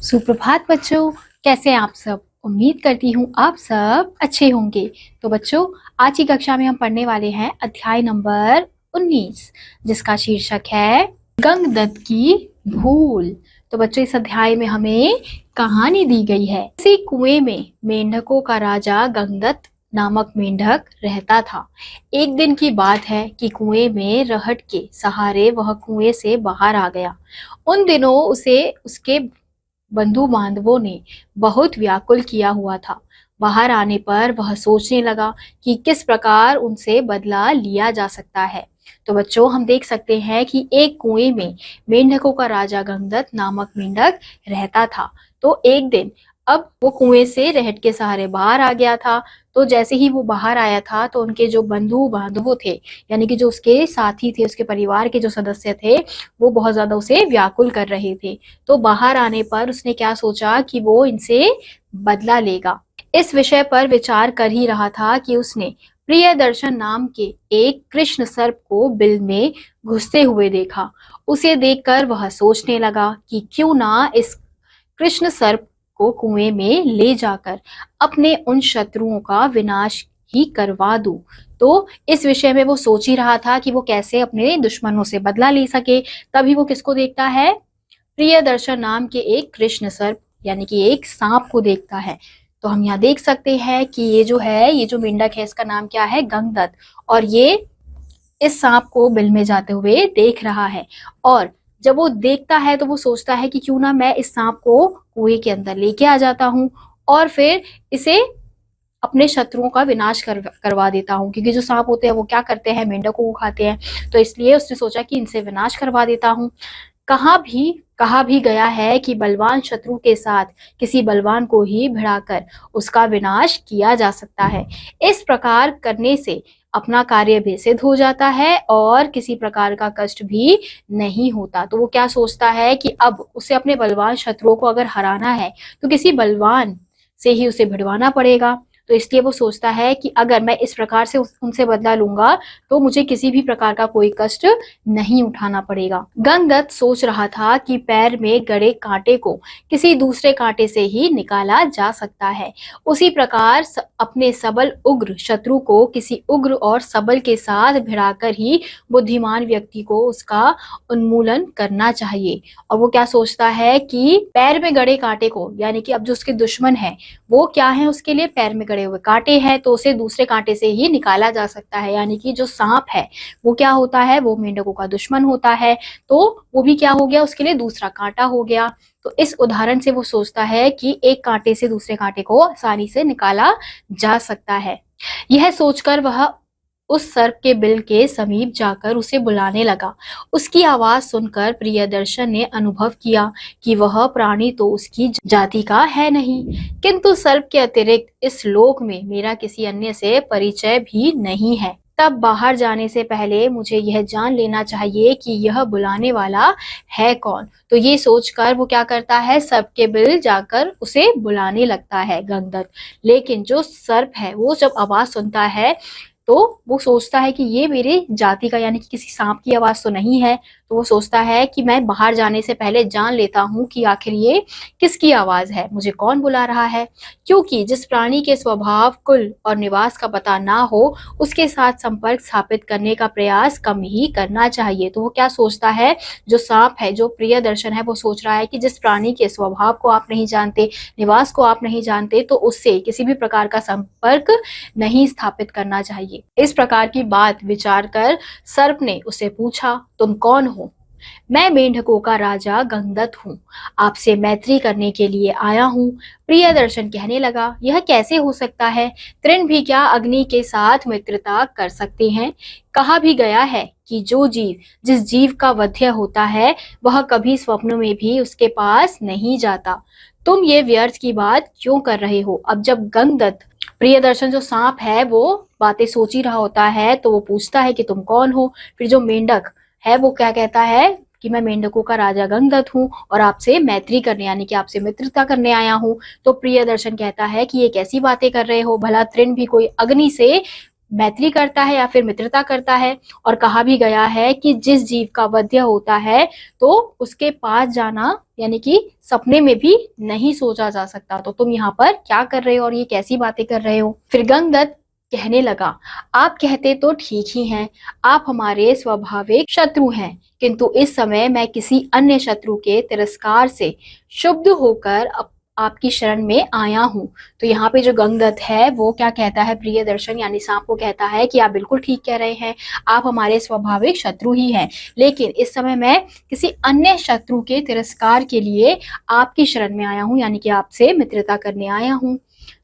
सुप्रभात बच्चों, कैसे हैं आप सब। उम्मीद करती हूँ आप सब अच्छे होंगे। तो बच्चों, आज की कक्षा में हम पढ़ने वाले हैं अध्याय नंबर 19, जिसका शीर्षक है गंगदत्त की भूल। तो बच्चों, इस अध्याय में हमें कहानी दी गई है। किसी कुएं में मेंढकों का राजा गंगदत्त नामक मेंढक रहता था। एक दिन की बात है कि कुएं में रहट के सहारे वह कुएं से बाहर आ गया। उन दिनों उसे उसके बंधु बांधवों ने बहुत व्याकुल किया हुआ था। बाहर आने पर वह सोचने लगा कि किस प्रकार उनसे बदला लिया जा सकता है। तो बच्चों, हम देख सकते हैं कि एक कुएं में मेंढकों का राजा गंगदत्त नामक मेंढक रहता था। तो एक दिन अब वो कुएं से रहट के सहारे बाहर आ गया था। तो जैसे ही वो बाहर आया था तो उनके जो बंधु बांधव थे, यानी कि जो उसके साथी थे, उसके परिवार के जो सदस्य थे, वो बहुत ज्यादा उसे व्याकुल कर रहे थे। तो बाहर आने पर उसने क्या सोचा कि वो इनसे बदला लेगा। इस विषय पर विचार कर ही रहा था कि उसने प्रियदर्शन नाम के एक कृष्ण सर्प को बिल में घुसते हुए देखा। उसे देखकर वह सोचने लगा कि क्यों ना इस कृष्ण सर्प को कुएं में ले जाकर अपने उन शत्रुओं का विनाश ही करवा दूं। तो इस विषय में वो सोच ही रहा था कि वो कैसे अपने दुश्मनों से बदला ले सके। तभी वो किसको देखता है? प्रियदर्शन नाम के एक कृष्ण सर्प, यानी कि एक सांप को देखता है। तो हम यहाँ देख सकते हैं कि ये जो मेंढक है, इसका नाम क्या है? गंगदत्त। और ये इस सांप को बिल में जाते हुए देख रहा है। और जब वो देखता है तो वो सोचता है कि क्यों ना मैं इस सांप को कुएं के अंदर लेके आ जाता हूँ और फिर इसे अपने शत्रुओं का विनाश करवा देता हूँ। क्योंकि जो सांप होते हैं वो क्या करते हैं? मेंढकों को खाते हैं। तो इसलिए उसने सोचा कि इनसे विनाश करवा देता हूँ। कहा भी गया है कि बलवान शत्रु के साथ किसी बलवान को ही भिड़ाकर उसका विनाश किया जा सकता है। इस प्रकार करने से अपना कार्य भी सिद्ध हो जाता है और किसी प्रकार का कष्ट भी नहीं होता। तो वो क्या सोचता है कि अब उसे अपने बलवान शत्रुओं को अगर हराना है तो किसी बलवान से ही उसे भिड़वाना पड़ेगा। तो इसलिए वो सोचता है कि अगर मैं इस प्रकार से उनसे बदला लूंगा तो मुझे किसी भी प्रकार का कोई कष्ट नहीं उठाना पड़ेगा। गंगदत्त सोच रहा था कि पैर में गड़े कांटे को किसी दूसरे कांटे से ही निकाला जा सकता है। उसी प्रकार अपने सबल उग्र शत्रु को किसी उग्र और सबल के साथ भिड़ाकर ही बुद्धिमान व्यक्ति को उसका उन्मूलन करना चाहिए। और वो क्या सोचता है कि पैर में गड़े कांटे को, यानी कि अब जो उसके दुश्मन है वो क्या है? उसके लिए पैर में गड़े हुए कांटे हैं, तो उसे दूसरे कांटे से ही निकाला जा सकता है। यानी कि जो सांप है वो क्या होता है? वो मेंढकों का दुश्मन होता है। तो वो भी क्या हो गया? उसके लिए दूसरा कांटा हो गया। तो इस उदाहरण से वो सोचता है कि एक कांटे से दूसरे कांटे को आसानी से निकाला जा सकता है। यह सोचकर वह उस सर्प के बिल के समीप जाकर उसे बुलाने लगा। उसकी आवाज सुनकर प्रियदर्शन ने अनुभव किया कि वह प्राणी तो उसकी जाति का है नहीं, किंतु सर्प के अतिरिक्त इस लोक में मेरा किसी अन्य से परिचय भी नहीं है। तब बाहर जाने से पहले मुझे यह जान लेना चाहिए कि यह बुलाने वाला है कौन। तो ये सोचकर वो क्या करता है? सर्प के बिल जाकर उसे बुलाने लगता है गंगदत्त। लेकिन जो सर्प है वो जब आवाज सुनता है तो वो सोचता है कि ये मेरे जाति का, यानी कि किसी सांप की आवाज तो नहीं है। तो वो सोचता है कि मैं बाहर जाने से पहले जान लेता हूँ कि आखिर ये किसकी आवाज है, मुझे कौन बुला रहा है। क्योंकि जिस प्राणी के स्वभाव, कुल और निवास का पता ना हो उसके साथ संपर्क स्थापित करने का प्रयास कम ही करना चाहिए। तो वो क्या सोचता है? जो सांप है, जो प्रियदर्शन है, वो सोच रहा है कि जिस प्राणी के स्वभाव को आप नहीं जानते, निवास को आप नहीं जानते, तो उससे किसी भी प्रकार का संपर्क नहीं स्थापित करना चाहिए। इस प्रकार की बात विचार कर सर्प ने उसे पूछा, तुम कौन हो? मैं मेंढकों का राजा गंगदत्त हूँ, आपसे मैत्री करने के लिए आया हूँ। प्रियदर्शन कहने लगा, यह कैसे हो सकता है? तृण भी क्या अग्नि के साथ मित्रता कर सकते हैं? कहा भी गया है कि जिस जीव का वध्य होता है वह कभी स्वप्न में भी उसके पास नहीं जाता। तुम ये व्यर्थ की बात क्यों कर रहे हो? अब जब गंगदत्त, प्रियदर्शन जो सांप है, वो बातें सोच ही रहा होता है तो वो पूछता है कि तुम कौन हो। फिर जो मेंढक है वो क्या कहता है कि मैं मेंढकों का राजा गंगदत्त हूँ और आपसे मैत्री करने, यानी कि आपसे मित्रता करने आया हूँ। तो प्रियदर्शन कहता है कि ये कैसी बातें कर रहे हो? भला तृण भी कोई अग्नि से मैत्री करता है या फिर मित्रता करता है। और कहा भी गया है कि जिस जीव का वध्य होता है तो उसके पास जाना यानी कि सपने में भी नहीं सोचा जा सकता। तो तुम यहाँ पर क्या कर रहे हो और ये कैसी बातें कर रहे हो। फिर गंगदत्त कहने लगा, आप कहते तो ठीक ही हैं, आप हमारे स्वाभाविक शत्रु हैं, किंतु इस समय मैं किसी अन्य शत्रु के तिरस्कार से क्षुब्ध होकर आपकी शरण में आया हूँ। तो यहाँ पे जो गंगदत्त है वो क्या कहता है, प्रियदर्शन यानी सांप को कहता है कि आप बिल्कुल ठीक कह रहे हैं, आप हमारे स्वाभाविक शत्रु ही हैं, लेकिन इस समय मैं किसी अन्य शत्रु के तिरस्कार के लिए आपकी शरण में आया हूँ, यानी कि आपसे मित्रता करने आया हूँ।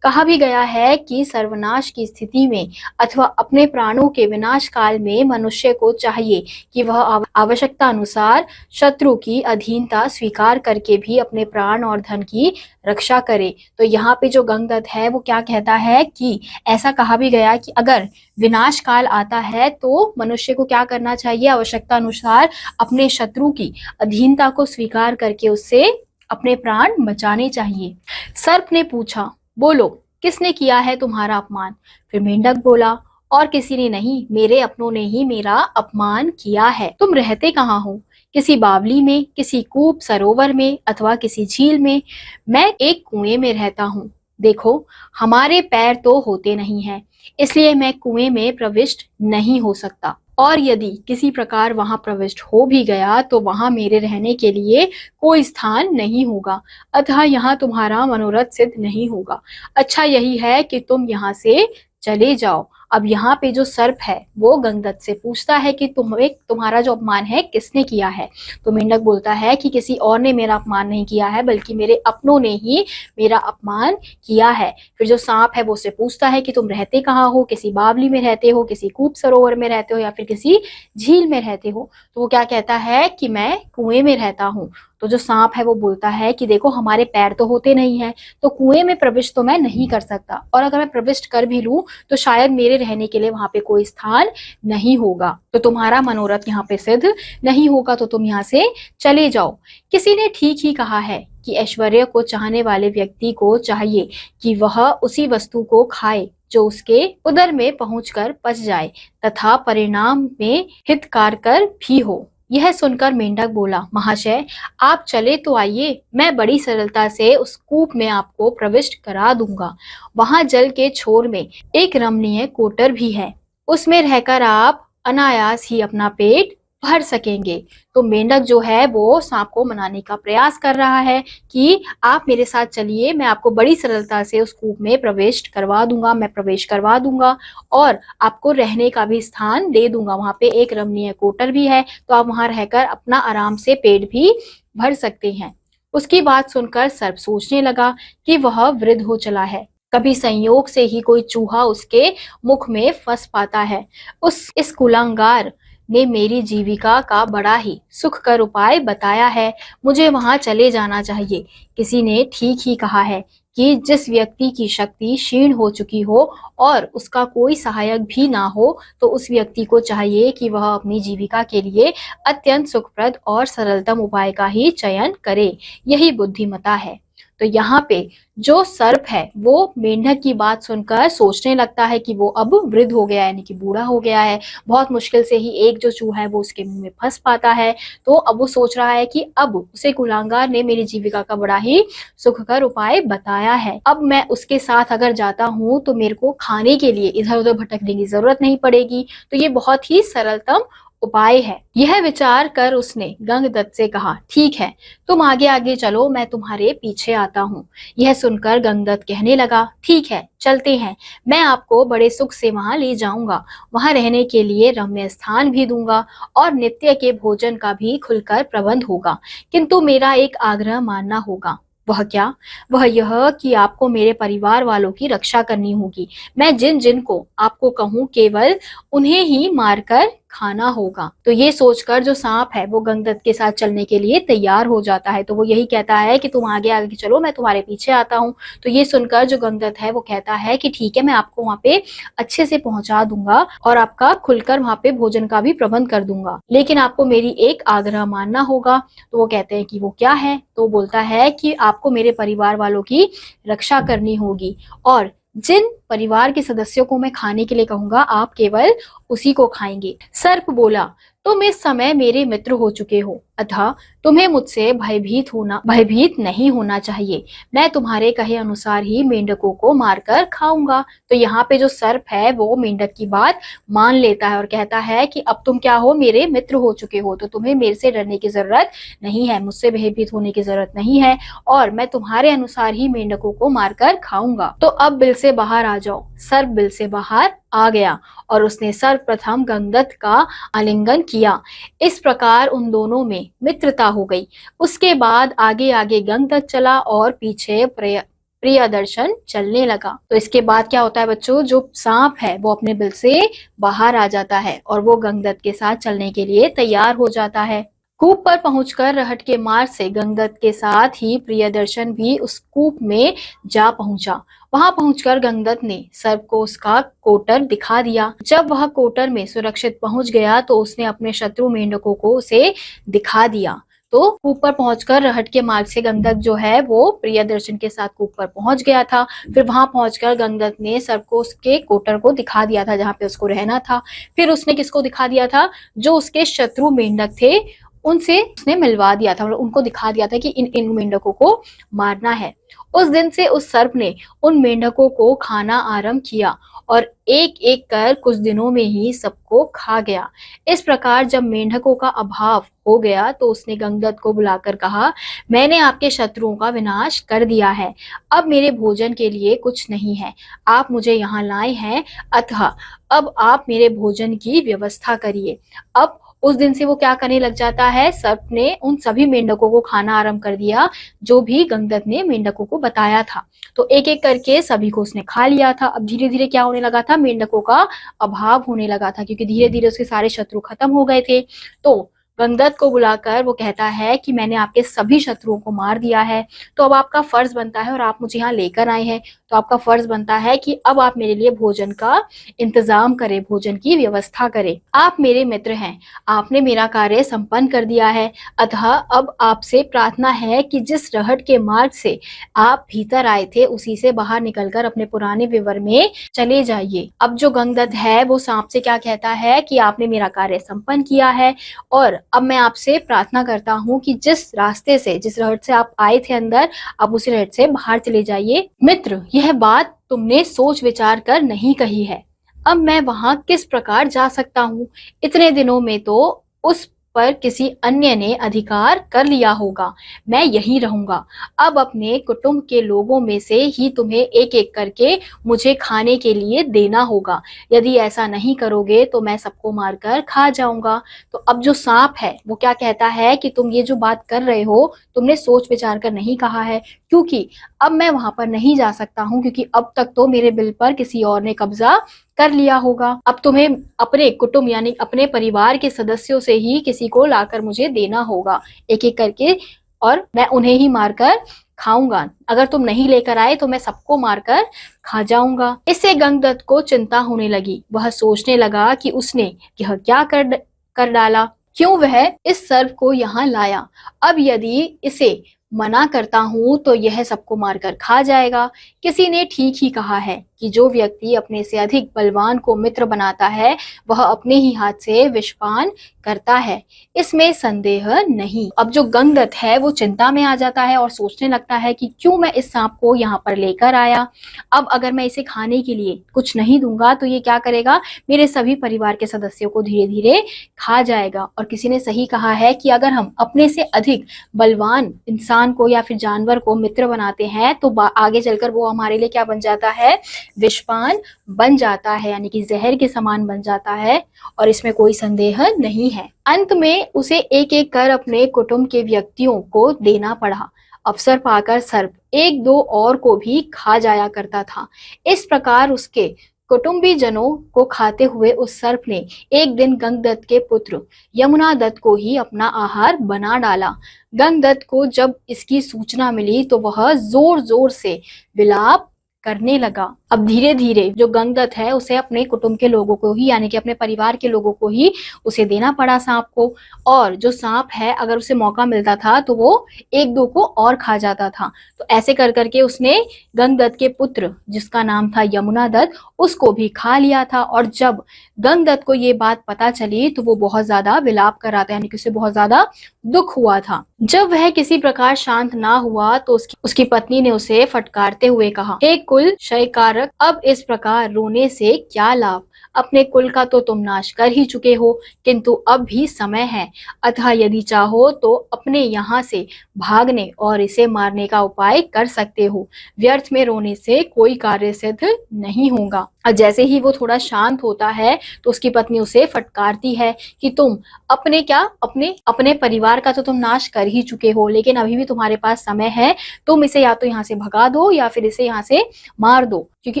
कहा भी गया है कि सर्वनाश की स्थिति में अथवा अपने प्राणों के विनाश काल में मनुष्य को चाहिए कि वह आवश्यकता अनुसार शत्रु की अधीनता स्वीकार करके भी अपने प्राण और धन की रक्षा करे। तो यहाँ पे जो गंगदत्त है वो क्या कहता है कि ऐसा कहा भी गया कि अगर विनाश काल आता है तो मनुष्य को क्या करना चाहिए, आवश्यकता अनुसार अपने शत्रु की अधीनता को स्वीकार करके उससे अपने प्राण बचाने चाहिए। सर्प ने पूछा, बोलो किसने किया है तुम्हारा अपमान। फिर मेंढक बोला, और किसी ने नहीं, मेरे अपनों ने ही मेरा अपमान किया है। तुम रहते कहाँ हो, किसी बावली में, किसी कूप सरोवर में अथवा किसी झील में। मैं एक कुएं में रहता हूँ। देखो हमारे पैर तो होते नहीं हैं, इसलिए मैं कुएं में प्रविष्ट नहीं हो सकता, और यदि किसी प्रकार वहां प्रविष्ट हो भी गया तो वहां मेरे रहने के लिए कोई स्थान नहीं होगा, अतः यहाँ तुम्हारा मनोरथ सिद्ध नहीं होगा। अच्छा यही है कि तुम यहाँ से चले जाओ। अब यहाँ पे जो सर्प है वो गंगदत्त से पूछता है कि तुम्हारा जो अपमान है किसने किया है। तो मेंढक बोलता है कि किसी और ने मेरा अपमान नहीं किया है, बल्कि मेरे अपनों ने ही मेरा अपमान किया है। फिर जो सांप है वो उससे पूछता है कि तुम रहते कहाँ हो, किसी बावली में रहते हो, किसी कूप सरोवर में रहते हो या फिर किसी झील में रहते हो। तो वो क्या कहता है कि मैं कुएं में रहता हूँ। तो जो सांप है वो बोलता है कि देखो हमारे पैर तो होते नहीं है, तो कुएं में प्रविष्ट तो मैं नहीं कर सकता, और अगर मैं प्रविष्ट कर भी लूं तो शायद मेरे रहने के लिए वहां पे कोई स्थान नहीं होगा, तो तुम्हारा मनोरथ यहाँ पे सिद्ध नहीं होगा, तो तुम यहाँ से चले जाओ। किसी ने ठीक ही कहा है कि ऐश्वर्य को चाहने वाले व्यक्ति को चाहिए कि वह उसी वस्तु को खाए जो उसके उदर में पहुंचकर पच जाए तथा परिणाम में हितकारकर भी हो। यह सुनकर मेंढक बोला, महाशय आप चले तो आइए, मैं बड़ी सरलता से उस कूप में आपको प्रविष्ट करा दूंगा। वहां जल के छोर में एक रमणीय कोटर भी है, उसमें रहकर आप अनायास ही अपना पेट भर सकेंगे। तो मेंढक जो है वो सांप को मनाने का प्रयास कर रहा है कि आप मेरे साथ चलिए, मैं आपको बड़ी सरलता से उस कूप में प्रवेश करवा दूंगा, मैं प्रवेश करवा दूंगा और आपको रहने का भी स्थान दे दूंगा। वहां पे एक रमणीय कोटर भी है, तो आप वहां रहकर अपना आराम से पेट भी भर सकते हैं। उसकी बात सुनकर सर्प सोचने लगा कि वह वृद्ध हो चला है, कभी संयोग से ही कोई चूहा उसके मुख में फंस पाता है। इस कुलांगार ने मेरी जीविका का बड़ा ही सुखकर उपाय बताया है, मुझे वहां चले जाना चाहिए। किसी ने ठीक ही कहा है कि जिस व्यक्ति की शक्ति क्षीण हो चुकी हो और उसका कोई सहायक भी ना हो, तो उस व्यक्ति को चाहिए कि वह अपनी जीविका के लिए अत्यंत सुखप्रद और सरलतम उपाय का ही चयन करे, यही बुद्धिमता है। तो यहाँ पे जो सर्प है वो मेंढक की बात सुनकर सोचने लगता है कि वो अब वृद्ध हो गया है, यानी कि बूढ़ा हो गया है, बहुत मुश्किल से ही एक जो चूहा है वो उसके मुंह में फंस पाता है। तो अब वो सोच रहा है कि अब उसे कुलांगार ने मेरी जीविका का बड़ा ही सुखकर उपाय बताया है, अब मैं उसके साथ अगर जाता हूँ तो मेरे को खाने के लिए इधर उधर भटकने की जरूरत नहीं पड़ेगी, तो ये बहुत ही सरलतम उपाय है। यह विचार कर उसने गंगदत्त से कहा, ठीक है तुम आगे आगे चलो, मैं तुम्हारे पीछे आता हूँ। यह सुनकर गंगदत्त कहने लगा, ठीक है चलते हैं, मैं आपको बड़े सुख से वहां ले जाऊंगा, वहां रहने के लिए रम्य स्थान भी दूंगा और नित्य के भोजन का भी खुलकर प्रबंध होगा, किंतु मेरा एक आग्रह मानना होगा। वह क्या? वह यह कि आपको मेरे परिवार वालों की रक्षा करनी होगी। मैं जिन जिन को आपको कहूँ केवल उन्हें ही मारकर खाना होगा। तो ये सोचकर जो सांप है वो गंगदत्त के साथ चलने के लिए तैयार हो जाता है। तो वो यही कहता है कि तुम आगे आगे चलो, मैं तुम्हारे पीछे आता हूँ। तो ये सुनकर जो गंगदत्त है वो कहता है कि ठीक है, मैं आपको वहां पे अच्छे से पहुंचा दूंगा और आपका खुलकर वहां पे भोजन का भी प्रबंध कर दूंगा, लेकिन आपको मेरी एक आग्रह मानना होगा। तो वो कहते हैं कि वो क्या है? तो बोलता है कि आपको मेरे परिवार वालों की रक्षा करनी होगी और जिन परिवार के सदस्यों को मैं खाने के लिए कहूंगा आप केवल उसी को खाएंगे। सर्प बोला, तुम इस समय मेरे मित्र हो चुके हो, अतः तुम्हें मुझसे भयभीत नहीं होना चाहिए। मैं तुम्हारे कहे अनुसार ही मेंढकों को मारकर खाऊंगा। तो यहाँ पे जो सर्प है वो मेंढक की बात मान लेता है और कहता है कि अब तुम क्या हो, मेरे मित्र हो चुके हो, तो तुम्हें मेरे से डरने की जरूरत नहीं है, मुझसे भयभीत होने की जरूरत नहीं है, और मैं तुम्हारे अनुसार ही मेंढकों को मारकर खाऊंगा। तो अब बिल से बाहर आ जाओ। सर्प बिल से बाहर आ गया और उसने सर्वप्रथम गंगदत्त का आलिंगन किया। इस प्रकार उन दोनों में मित्रता हो गई। उसके बाद आगे आगे गंगदत्त चला और पीछे प्रियदर्शन चलने लगा। तो इसके बाद क्या होता है बच्चों, जो सांप है वो अपने बिल से बाहर आ जाता है और वो गंगदत्त के साथ चलने के लिए तैयार हो जाता है। कूप पर पहुंचकर रहट के मार्ग से गंगदत्त के साथ ही प्रियदर्शन भी उस कूप में जा पहुंचा। वहां पहुंचकर गंगदत्त ने सर्प को उसका कोटर दिखा दिया। जब वह कोटर में सुरक्षित पहुंच गया तो उसने अपने शत्रु मेंढकों को उसे दिखा दिया। तो कूप पर पहुंचकर रहट के मार्ग से गंगदत्त जो है वो प्रियदर्शन के साथ कूप पर पहुंच गया था। फिर वहां पहुंचकर गंगदत्त ने सर्प को उसके कोटर को दिखा दिया था जहां पे उसको रहना था। फिर उसने किसको दिखा दिया था, जो उसके शत्रु मेंढक थे उनसे उसने मिलवा दिया था, मतलब उनको दिखा दिया था कि इन मेंढकों को मारना है। उस दिन से उस सर्प ने उन मेंढकों को खाना आरंभ किया और एक एक कर कुछ दिनों में ही सबको खा गया। इस प्रकार जब मेंढकों का अभाव हो गया तो उसने गंगदत्त को बुलाकर कहा, मैंने आपके शत्रुओं का विनाश कर दिया है, अब मेरे भोजन के लिए कुछ नहीं है। आप मुझे यहाँ लाए हैं, अतः अब आप मेरे भोजन की व्यवस्था करिए। अब उस दिन से वो क्या करने लग जाता है, सर्प ने उन सभी मेंढकों को खाना आरंभ कर दिया जो भी गंगदत्त ने मेंढकों को बताया था। तो एक एक करके सभी को उसने खा लिया था। अब धीरे धीरे क्या होने लगा था, मेंढकों का अभाव होने लगा था क्योंकि धीरे धीरे उसके सारे शत्रु खत्म हो गए थे। तो गंगदत्त को बुलाकर वो कहता है कि मैंने आपके सभी शत्रुओं को मार दिया है, तो अब आपका फर्ज बनता है, और आप मुझे यहाँ लेकर आए हैं तो आपका फर्ज बनता है कि अब आप मेरे लिए भोजन का इंतजाम करें, भोजन की व्यवस्था करें। आप मेरे मित्र हैं, आपने मेरा कार्य संपन्न कर दिया है, अतः अब आपसे प्रार्थना है कि जिस रहट के मार्ग से आप भीतर आए थे उसी से बाहर निकलकर अपने पुराने विवर में चले जाइए। अब जो गंगदत्त है वो सांप से क्या कहता है कि आपने मेरा कार्य संपन्न किया है और अब मैं आपसे प्रार्थना करता हूँ कि जिस रास्ते से, जिस रहट से आप आए थे अंदर, आप उसी रहट से बाहर चले जाइए। मित्र, यह बात तुमने सोच विचार कर नहीं कही है। अब मैं वहां किस प्रकार जा सकता हूँ? इतने दिनों में तो उस पर किसी अन्य ने अधिकार कर लिया होगा। मैं यहीं रहूंगा। अब अपने कुटुंब के लोगों में से ही तुम्हें एक एक करके मुझे खाने के लिए देना होगा। यदि ऐसा नहीं करोगे तो मैं सबको मारकर खा जाऊंगा। तो अब जो सांप है वो क्या कहता है कि तुम ये जो बात कर रहे हो तुमने सोच विचार कर नहीं कहा है, क्योंकि अब मैं वहां पर नहीं जा सकता हूँ, क्योंकि अब तक तो मेरे बिल पर किसी और ने कब्जा कर लिया होगा। अब तुम्हें अपने कुटुंब यानी अपने परिवार के सदस्यों से ही किसी को लाकर मुझे देना होगा एक एक करके, और मैं उन्हें ही मारकर खाऊंगा। अगर तुम नहीं लेकर आए तो मैं सबको मारकर खा जाऊंगा। इससे गंगदत्त को चिंता होने लगी। वह सोचने लगा कि उसने यह क्या कर डाला, क्यों वह इस सर्प को यहाँ लाया। अब यदि इसे मना करता हूं तो यह सबको मारकर खा जाएगा। किसी ने ठीक ही कहा है कि जो व्यक्ति अपने से अधिक बलवान को मित्र बनाता है वह अपने ही हाथ से विषपान करता है, इसमें संदेह नहीं। अब जो गंगदत्त है वो चिंता में आ जाता है और सोचने लगता है कि क्यों मैं इस सांप को यहाँ पर लेकर आया। अब अगर मैं इसे खाने के लिए कुछ नहीं दूंगा तो ये क्या करेगा, मेरे सभी परिवार के सदस्यों को धीरे धीरे खा जाएगा। और किसी ने सही कहा है कि अगर हम अपने से अधिक बलवान इंसान को या फिर जानवर को मित्र बनाते हैं तो आगे चलकर वो हमारे लिए क्या बन जाता है, विषपान बन जाता है, यानी कि जहर के समान बन जाता है, और इसमें कोई संदेह नहीं है। अंत में उसे एक एक कर अपने कुटुंब के व्यक्तियों को देना पड़ा। अवसर पाकर सर्प एक दो और को भी खा जाया करता था। इस प्रकार उसके कुटुंबी जनों को खाते हुए उस सर्प ने एक दिन गंगदत्त के पुत्र यमुनादत्त को ही अपना आहार बना डाला। गंगदत्त को जब इसकी सूचना मिली तो वह जोर जोर से विलाप करने लगा। अब धीरे धीरे जो गंगदत्त है उसे अपने कुटुंब के लोगों को ही, यानी कि अपने परिवार के लोगों को ही उसे देना पड़ा सांप को। और जो सांप है अगर उसे मौका मिलता था तो वो एक दो को और खा जाता था। तो ऐसे कर करके उसने गंगदत्त के पुत्र जिसका नाम था यमुना दत्त उसको भी खा लिया था। और जब गंगदत्त को ये बात पता चली तो वो बहुत ज्यादा विलाप कर रहा था, यानी कि उसे बहुत ज्यादा दुख हुआ था। जब वह किसी प्रकार शांत ना हुआ तो उसकी पत्नी ने उसे फटकारते हुए कहा, हे कुल क्षयकारक, अब इस प्रकार रोने से क्या लाभ? अपने कुल का तो तुम नाश कर ही चुके हो, किंतु अब भी समय है। अतः यदि चाहो तो अपने यहाँ से भागने और इसे मारने का उपाय कर सकते हो। व्यर्थ में रोने से कोई कार्य सिद्ध नहीं होगा। और जैसे ही वो थोड़ा शांत होता है तो उसकी पत्नी उसे फटकारती है कि तुम अपने परिवार का तो तुम नाश कर ही चुके हो, लेकिन अभी भी तुम्हारे पास समय है। तुम इसे या तो यहाँ से भगा दो या फिर इसे यहाँ से मार दो, क्योंकि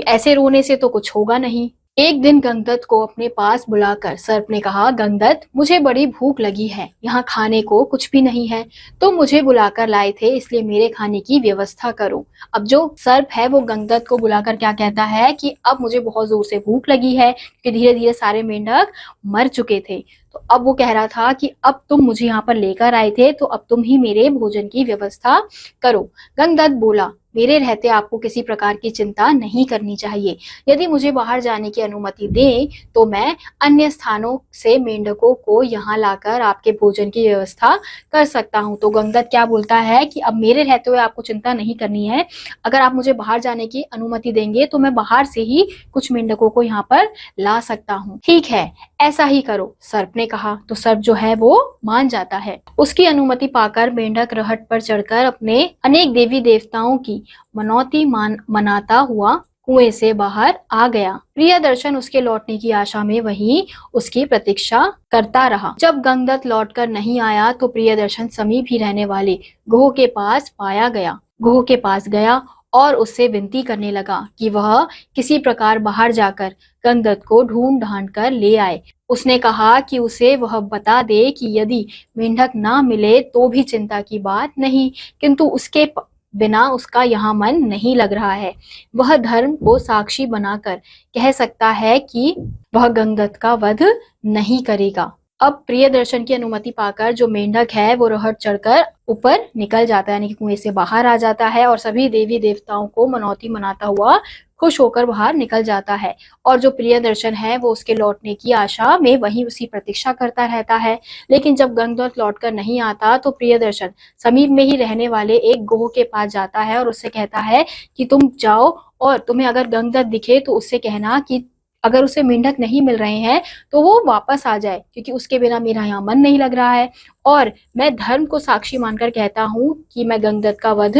ऐसे रोने से तो कुछ होगा नहीं। एक दिन गंगदत्त को अपने पास बुलाकर सर्प ने कहा, गंगदत्त, मुझे बड़ी भूख लगी है, यहाँ खाने को कुछ भी नहीं है। तुम मुझे बुलाकर लाए थे, इसलिए मेरे खाने की व्यवस्था करो। अब जो सर्प है वो गंगदत्त को बुलाकर क्या कहता है कि अब मुझे बहुत जोर से भूख लगी है, क्योंकि धीरे धीरे सारे मेंढक मर चुके थे। तो अब वो कह रहा था कि अब तुम मुझे यहाँ पर लेकर आए थे तो अब तुम ही मेरे भोजन की व्यवस्था करो। गंगदत्त बोला, मेरे रहते आपको किसी प्रकार की चिंता नहीं करनी चाहिए। यदि मुझे बाहर जाने की अनुमति दें तो मैं अन्य स्थानों से मेंढकों को यहाँ लाकर आपके भोजन की व्यवस्था कर सकता हूँ। तो गंगदत्त क्या बोलता है कि अब मेरे रहते हुए आपको चिंता नहीं करनी है। अगर आप मुझे बाहर जाने की अनुमति देंगे तो मैं बाहर से ही कुछ मेंढकों को यहाँ पर ला सकता हूँ। ठीक है, ऐसा ही करो, सर्प ने कहा। तो सर्प जो है वो मान जाता है। उसकी अनुमति पाकर मेंढक रहट पर चढ़कर अपने अनेक देवी देवताओं की मनौती मनाता हुआ कुएं से बाहर आ गया। प्रियदर्शन उसके लौटने की आशा में वहीं उसकी प्रतीक्षा करता रहा। जब गंगदत्त लौटकर नहीं आया तो प्रियदर्शन समीप ही रहने वाले गोह के पास गोह के पास गया और उससे विनती करने लगा कि वह किसी प्रकार बाहर जाकर गंगदत्त को ढूंढ ढांड कर ले आए। उसने कहा कि उसे वह बता दे कि यदि मेंढक ना मिले तो भी चिंता की बात नहीं, किंतु उसके बिना उसका यहाँ मन नहीं लग रहा है। वह धर्म को साक्षी बनाकर कह सकता है कि वह गंगदत्त का वध नहीं करेगा। अब प्रियदर्शन की अनुमति पाकर जो मेंढक है वो रहट चढ़कर ऊपर निकल जाता है, यानी कि कुएं से बाहर आ जाता है और सभी देवी देवताओं को मनौती मनाता हुआ खुश होकर बाहर निकल जाता है। और जो प्रियदर्शन है वो उसके लौटने की आशा में वहीं उसकी प्रतीक्षा करता रहता है। लेकिन जब गंगदत्त लौटकर नहीं आता तो प्रियदर्शन समीप में ही रहने वाले एक गोह के पास जाता है और उससे कहता है कि तुम जाओ और तुम्हें अगर गंगदत्त दिखे तो उससे कहना कि अगर उसे मेंढक नहीं मिल रहे हैं तो वो वापस आ जाए, क्योंकि उसके बिना मेरा यहाँ मन नहीं लग रहा है और मैं धर्म को साक्षी मानकर कहता हूँ कि मैं गंगदत्त का वध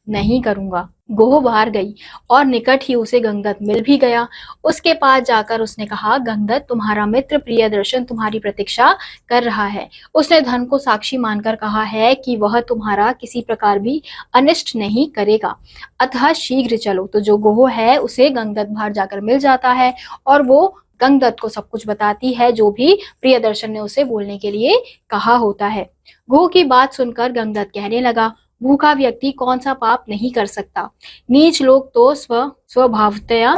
नहीं करूंगा। गोह बाहर गई और निकट ही उसे गंगदत्त मिल भी गया। उसके पास जाकर उसने कहा, गंगदत्त, तुम्हारा मित्र प्रियदर्शन तुम्हारी प्रतीक्षा कर रहा है। उसने धर्म को साक्षी मानकर कहा है कि वह तुम्हारा किसी प्रकार भी अनिष्ट नहीं करेगा, अतः शीघ्र चलो। तो जो गोह है उसे गंगदत्त बाहर जाकर मिल जाता है और वो गंगदत्त को सब कुछ बताती है जो भी प्रियदर्शन ने उसे बोलने के लिए कहा होता है। गोह की बात सुनकर गंगदत्त कहने लगा, भूखा व्यक्ति कौन सा पाप नहीं कर सकता। नीच लोग तो स्वभावतया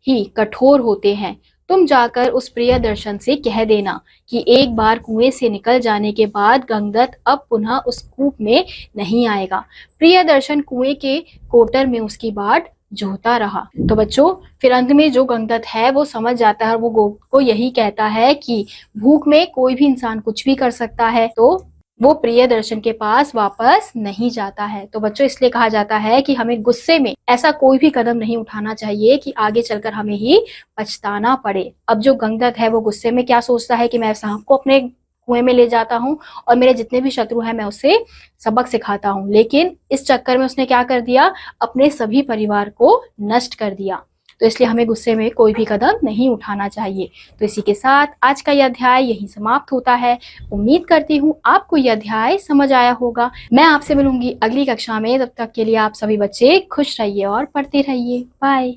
ही कठोर होते हैं। तुम जाकर उस प्रियदर्शन से कह देना कि एक बार कुएं से निकल जाने के बाद गंगदत्त अब पुनः उस कूप में नहीं आएगा। प्रियदर्शन कुएं के कोटर में उसकी बाट जोहता रहा। तो बच्चों, फिर अंत में जो गंगदत्त है वो समझ जाता है और वो गोह को यही कहता है कि भूख में कोई भी इंसान कुछ भी कर सकता है, तो वो प्रियदर्शन के पास वापस नहीं जाता है। तो बच्चों, इसलिए कहा जाता है कि हमें गुस्से में ऐसा कोई भी कदम नहीं उठाना चाहिए कि आगे चलकर हमें ही पछताना पड़े। अब जो गंगदत्त है वो गुस्से में क्या सोचता है कि मैं सांप को अपने कुएं में ले जाता हूँ और मेरे जितने भी शत्रु हैं मैं उससे सबक सिखाता हूँ, लेकिन इस चक्कर में उसने क्या कर दिया, अपने सभी परिवार को नष्ट कर दिया। तो इसलिए हमें गुस्से में कोई भी कदम नहीं उठाना चाहिए। तो इसी के साथ आज का यह अध्याय यहीं समाप्त होता है। उम्मीद करती हूँ आपको यह अध्याय समझ आया होगा। मैं आपसे मिलूंगी अगली कक्षा में। तब तक के लिए आप सभी बच्चे खुश रहिए और पढ़ते रहिए। बाय।